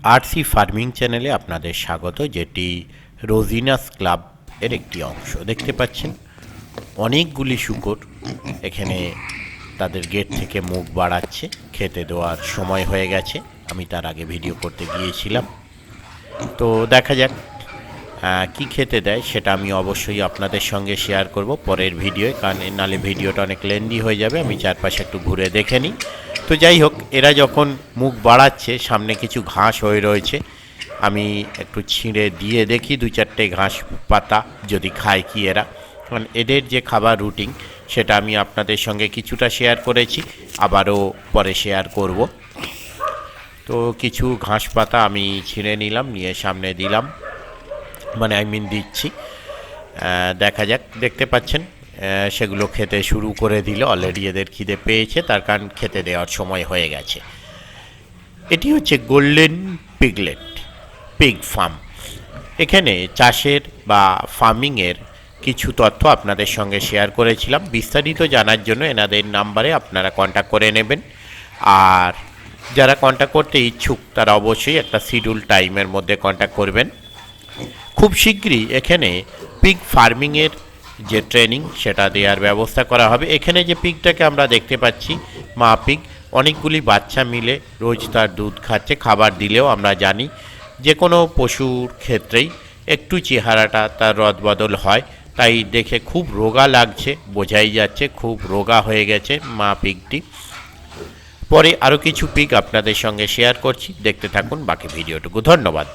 RC farming চ্যানেলে আপনাদের স্বাগত, যেটি রোজিনাস ক্লাব এর একটি অংশ। দেখতে পাচ্ছেন অনেকগুলি শূকর এখানে তাদের গেট থেকে মুখ বাড়াচ্ছে। খেতে দেওয়ার সময় হয়ে গেছে, আমি তার আগে ভিডিও করতে গিয়েছিলাম। তো দেখা যাক কি খেতে দেয়, সেটা আমি অবশ্যই আপনাদের সঙ্গে শেয়ার করব পরের ভিডিওয়ে, কারণ নালে ভিডিওটা অনেক লেন্দি হয়ে যাবে। আমি চারপাশে একটু ঘুরে দেখে নিই। তো যাই হোক, এরা যখন মুখ বাড়াচ্ছে, সামনে কিছু ঘাস হয়ে রয়েছে, আমি একটু ছিঁড়ে দিয়ে দেখি দু চারটে ঘাস পাতা যদি খায় কি এরা। কারণ এদের যে খাবার রুটিন সেটা আমি আপনাদের সঙ্গে কিছুটা শেয়ার করেছি, আবারও পরে শেয়ার করব। তো কিছু ঘাস পাতা আমি ছিঁড়ে নিলাম, নিয়ে সামনে দিলাম, মানে দিচ্ছি। দেখা যাক। দেখতে পাচ্ছেন সেগুলো খেতে শুরু করে দিল। অলরেডি এদের খিদে পেয়েছে, তার কারণ খেতে দেওয়ার সময় হয়ে গেছে। এটি হচ্ছে গোল্ডেন পিগলেট পিগ ফার্ম। এখানে চাষের বা ফার্মিংয়ের কিছু তথ্য আপনাদের সঙ্গে শেয়ার করেছিলাম। বিস্তারিত জানার জন্য এনাদের নাম্বারে আপনারা কন্ট্যাক্ট করে নেবেন। আর যারা কন্ট্যাক্ট করতে ইচ্ছুক তারা অবশ্যই একটা শিডিউল টাইমের মধ্যে কন্ট্যাক্ট করবেন। খুব শীঘ্রই এখানে পিগ ফার্মিংয়ের যে ট্রেনিং সেটা দেওয়ার ব্যবস্থা করা হবে। এখানে যে পিগটাকে আমরা দেখতে পাচ্ছি, মা পিগ, অনেকগুলি বাচ্চা মিলে রোজ তার দুধ খাচ্ছে। খাবার দিলেও আমরা জানি যে কোনো পশুর ক্ষেত্রেই একটু চেহারাটা তার রদবদল হয়, তাই দেখে খুব রোগা লাগছে, বোঝাই যাচ্ছে খুব রোগা হয়ে গেছে মা পিগটি। পরে আরও কিছু পিগ আপনাদের সঙ্গে শেয়ার করছি, দেখতে থাকুন বাকি ভিডিওটুকু। ধন্যবাদ।